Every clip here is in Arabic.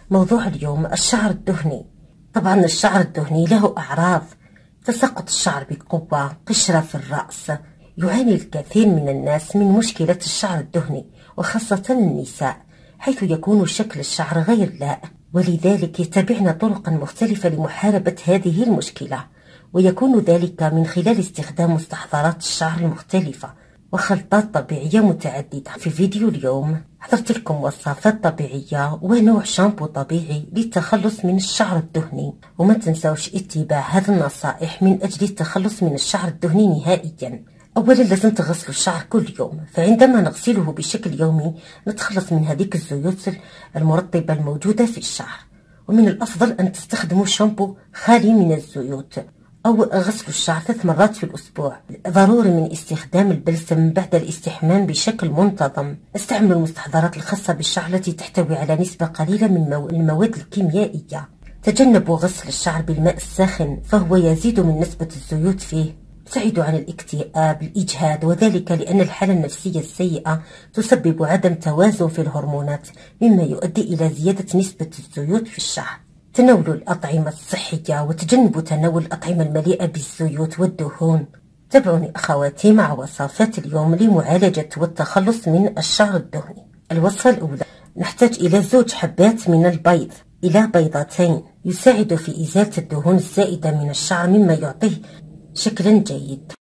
موضوع اليوم الشعر الدهني. طبعا الشعر الدهني له أعراض: تساقط الشعر بقوة، قشرة في الرأس. يعاني الكثير من الناس من مشكلة الشعر الدهني، وخاصة النساء، حيث يكون شكل الشعر غير لائق، ولذلك يتبعن طرقا مختلفة لمحاربة هذه المشكلة، ويكون ذلك من خلال استخدام مستحضرات الشعر المختلفة وخلطات طبيعية متعددة. في فيديو اليوم حضرت لكم وصفات طبيعية ونوع شامبو طبيعي للتخلص من الشعر الدهني، وما تنسوش اتباع هذه النصائح من أجل التخلص من الشعر الدهني نهائيا. أولا لازم تغسلوا الشعر كل يوم، فعندما نغسله بشكل يومي نتخلص من هذيك الزيوت المرطبة الموجودة في الشعر، ومن الأفضل أن تستخدموا شامبو خالي من الزيوت، أو غسل الشعر 3 مرات في الأسبوع. ضروري من استخدام البلسم بعد الاستحمام بشكل منتظم. استعملوا المستحضرات الخاصة بالشعر التي تحتوي على نسبة قليلة من المواد الكيميائية. تجنبوا غسل الشعر بالماء الساخن، فهو يزيد من نسبة الزيوت فيه، يساعد عن الاكتئاب، الإجهاد، وذلك لأن الحالة النفسية السيئة تسبب عدم توازن في الهرمونات، مما يؤدي إلى زيادة نسبة الزيوت في الشعر. تناولوا الأطعمة الصحية وتجنبوا تناول الأطعمة المليئة بالزيوت والدهون. تابعوني أخواتي مع وصفات اليوم لمعالجة والتخلص من الشعر الدهني. الوصفة الأولى: نحتاج إلى 2 حبات من البيض إلى بيضتين، يساعد في إزالة الدهون الزائدة من الشعر، مما يعطيه شكلا جيد.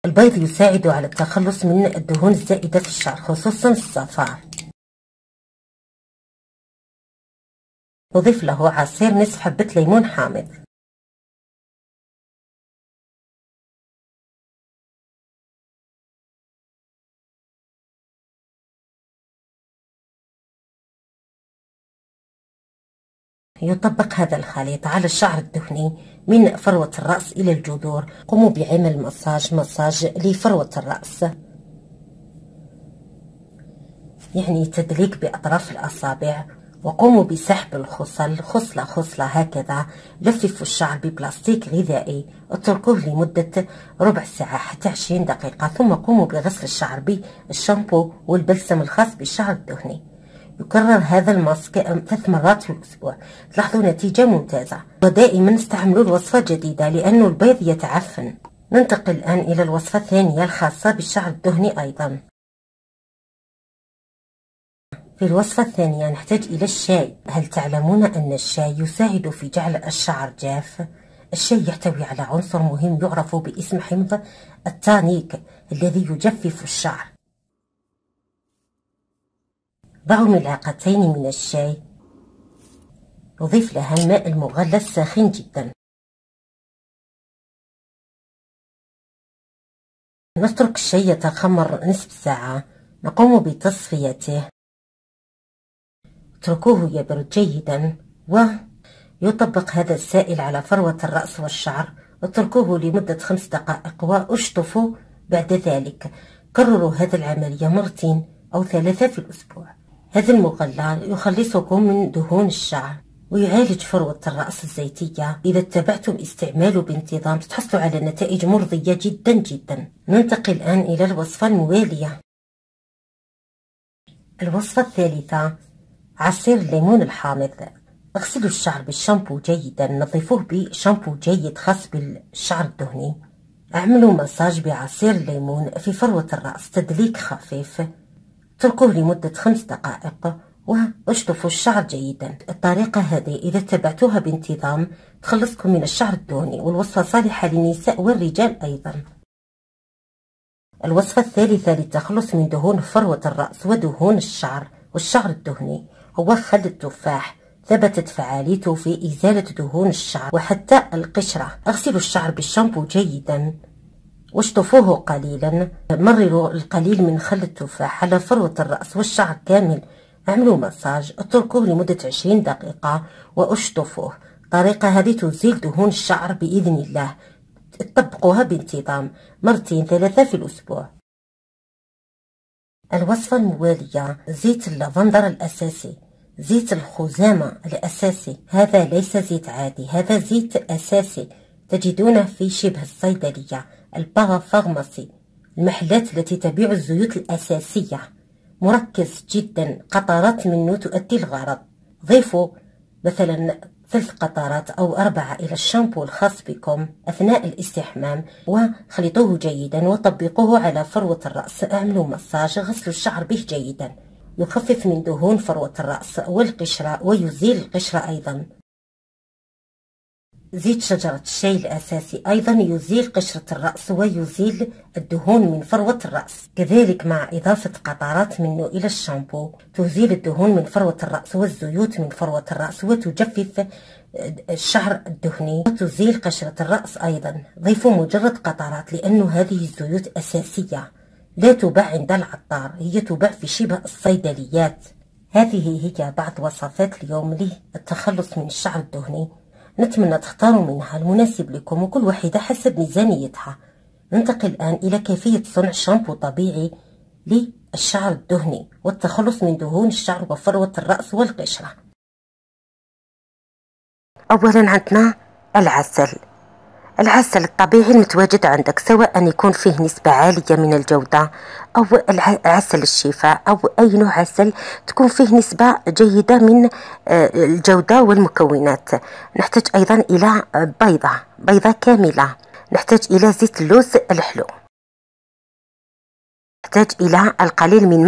البيض يساعد على التخلص من الدهون الزائدة في الشعر، خصوصا الصفار. نضيف له عصير نصف حبة ليمون حامض. يطبق هذا الخليط على الشعر الدهني من فروة الرأس إلى الجذور. قوموا بعمل مساج لفروة الرأس، يعني تدليك بأطراف الأصابع، وقوموا بسحب الخصل خصلة خصلة هكذا. لففوا الشعر ببلاستيك غذائي، اتركوه لمدة ربع ساعة حتى 20 دقيقة، ثم قوموا بغسل الشعر بالشامبو والبلسم الخاص بالشعر الدهني. يكرر هذا الماسك 3 مرات في الأسبوع، تلاحظوا نتيجة ممتازة. ودائما استعملوا الوصفة جديدة لأن البيض يتعفن. ننتقل الآن إلى الوصفة الثانية الخاصة بالشعر الدهني أيضا. في الوصفة الثانية نحتاج إلى الشاي. هل تعلمون أن الشاي يساعد في جعل الشعر جاف؟ الشاي يحتوي على عنصر مهم يعرف باسم حمض التانيك الذي يجفف الشعر. ضعوا 2 ملعقتين من الشاي، نضيف لها الماء المغلى الساخن جدا. نترك الشاي يتخمر نصف ساعة، نقوم بتصفيته، اتركوه يبرد جيدا، ويطبق هذا السائل على فروة الرأس والشعر. اتركوه لمدة 5 دقائق واشطفوا. بعد ذلك كرروا هذه العملية 2 أو 3 في الأسبوع. هذا المغلى يخلصكم من دهون الشعر ويعالج فروة الرأس الزيتية. إذا اتبعتم استعماله بانتظام ستحصلوا على نتائج مرضية جدا جدا. ننتقل الآن إلى الوصفة الموالية. الوصفة الثالثة: عصير الليمون الحامض. اغسلوا الشعر بالشامبو جيدا، نظفوه بشامبو جيد خاص بالشعر الدهني. اعملوا مساج بعصير الليمون في فروة الرأس، تدليك خفيف، اتركوه لمدة 5 دقائق واشطفوا الشعر جيدا. الطريقة هذه إذا اتبعتوها بانتظام تخلصكم من الشعر الدهني، والوصفة صالحة للنساء والرجال أيضا. الوصفة الثالثة للتخلص من دهون فروة الرأس ودهون الشعر والشعر الدهني هو خل التفاح. ثبتت فعاليته في إزالة دهون الشعر وحتى القشرة. اغسلوا الشعر بالشامبو جيدا واشطفوه قليلا. مرروا القليل من خل التفاح على فروة الرأس والشعر كامل. اعملوا مساج، اتركوه لمدة 20 دقيقة واشطفوه. الطريقة هذه تزيل دهون الشعر بإذن الله. تطبقوها بانتظام 2 3 في الأسبوع. الوصفة الموالية: زيت اللافندر الأساسي، زيت الخزامة الأساسي. هذا ليس زيت عادي، هذا زيت أساسي تجدونه في شبه الصيدلية، البارافارماسي، المحلات التي تبيع الزيوت الأساسية. مركز جدا، قطرات منه تؤدي الغرض. ضيفوا مثلا 3 قطرات أو 4 إلى الشامبو الخاص بكم أثناء الاستحمام، وخلطوه جيدا وطبقوه على فروة الرأس. اعملوا مساج، غسلوا الشعر به جيدا، يخفف من دهون فروة الرأس والقشرة ويزيل القشرة أيضا. زيت شجرة الشاي الأساسي أيضا يزيل قشرة الرأس ويزيل الدهون من فروة الرأس. كذلك مع إضافة قطرات منه إلى الشامبو تزيل الدهون من فروة الرأس والزيوت من فروة الرأس وتجفف الشعر الدهني وتزيل قشرة الرأس أيضا. ضيفوا مجرد قطرات، لأن هذه الزيوت أساسية لا تباع عند العطار، هي تباع في شبه الصيدليات. هذه هي بعض وصفات اليوم للتخلص من الشعر الدهني. نتمنى تختاروا منها المناسب لكم وكل واحدة حسب ميزانيتها. ننتقل الآن إلى كيفية صنع شامبو طبيعي للشعر الدهني والتخلص من دهون الشعر وفروة الرأس والقشرة. أولا عندنا العسل. العسل الطبيعي المتواجد عندك، سواء أن يكون فيه نسبة عالية من الجودة أو عسل الشفاء أو أي نوع عسل تكون فيه نسبة جيدة من الجودة والمكونات. نحتاج أيضا إلى بيضة كاملة. نحتاج إلى زيت اللوز الحلو. نحتاج إلى القليل من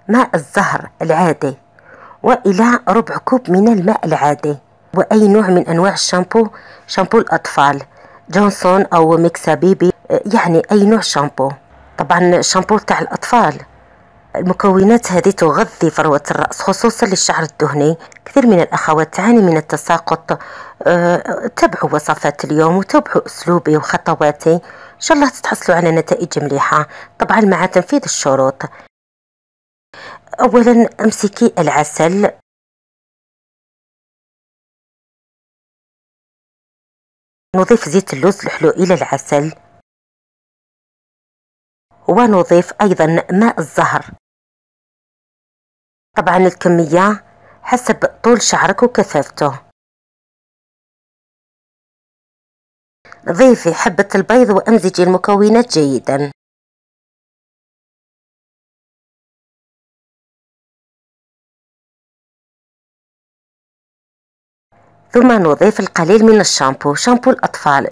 ماء الزهر العادي، وإلى ربع كوب من الماء العادي. وأي نوع من أنواع الشامبو، شامبو الأطفال جونسون أو ميكسا بيبي، يعني أي نوع شامبو. طبعا الشامبو تاع الأطفال المكونات هذه تغذي فروة الرأس خصوصا للشعر الدهني. كثير من الأخوات تعاني من التساقط. تابعوا وصفات اليوم وتابعوا أسلوبي وخطواتي، إن شاء الله تتحصلوا على نتائج مليحة، طبعا مع تنفيذ الشروط. أولا امسكي العسل، نضيف زيت اللوز الحلو إلى العسل، ونضيف أيضا ماء الزهر. طبعا الكمية حسب طول شعرك وكثافته. ضيفي حبة البيض وأمزجي المكونات جيدا. ثم نضيف القليل من الشامبو، شامبو الأطفال.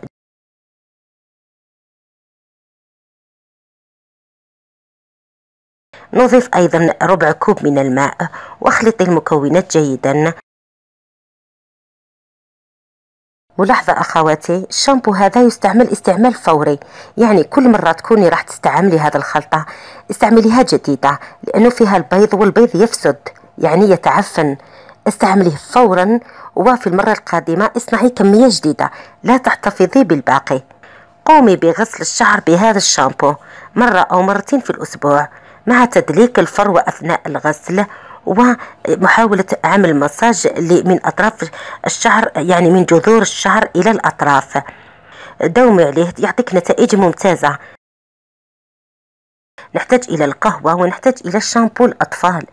نضيف أيضا ربع كوب من الماء واخلطي المكونات جيدا. ملاحظة أخواتي، الشامبو هذا يستعمل استعمال فوري، يعني كل مرة تكوني راح تستعملي هذا الخلطة استعمليها جديدة، لأنه فيها البيض والبيض يفسد يعني يتعفن. استعمليه فورا، وفي المرة القادمة اصنعي كمية جديدة، لا تحتفظي بالباقي. قومي بغسل الشعر بهذا الشامبو مرة أو مرتين في الأسبوع، مع تدليك الفروة أثناء الغسل ومحاولة عمل مساج من أطراف الشعر، يعني من جذور الشعر إلى الأطراف. داومي عليه، يعطيك نتائج ممتازة. نحتاج إلى القهوة ونحتاج إلى شامبو الأطفال.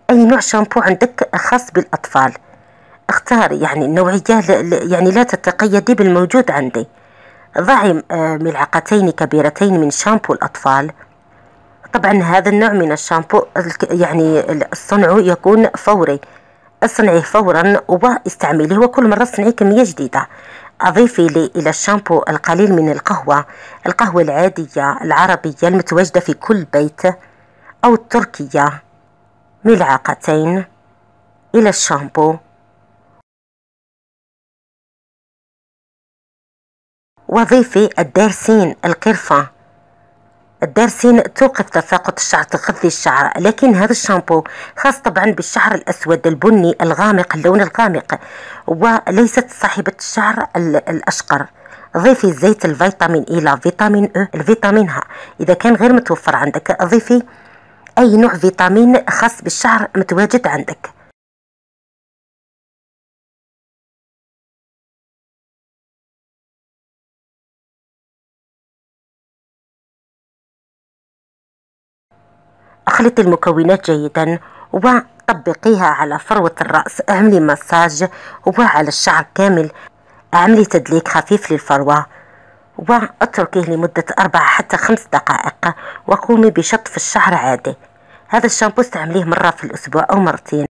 أي نوع شامبو عندك خاص بالأطفال اختاري، يعني النوعية يعني لا تتقيدي بالموجود عندي. ضعي ملعقتين كبيرتين من شامبو الأطفال. طبعا هذا النوع من الشامبو يعني الصنع يكون فوري، اصنعيه فورا واستعمليه، وكل مرة اصنعي كمية جديدة. أضيفي لي إلى الشامبو القليل من القهوة العادية العربية المتواجدة في كل بيت أو التركية، ملعقتين إلى الشامبو. وضيفي الدارسين القرفة. الدارسين توقف تساقط الشعر، تغذي الشعر، لكن هذا الشامبو خاص طبعا بالشعر الأسود البني الغامق، اللون الغامق، وليست صاحبة الشعر الأشقر. ضيفي زيت الفيتامين إلى فيتامين أو، الفيتامين ها إذا كان غير متوفر عندك ضيفي أي نوع فيتامين خاص بالشعر متواجد عندك. اخلطي المكونات جيدا وطبقيها على فروة الرأس. اعملي مساج وعلى الشعر كامل. اعملي تدليك خفيف للفروة واتركيه لمدة 4 حتى 5 دقائق وقومي بشطف الشعر عادي. هذا الشامبو استعمليه مرة في الأسبوع أو مرتين.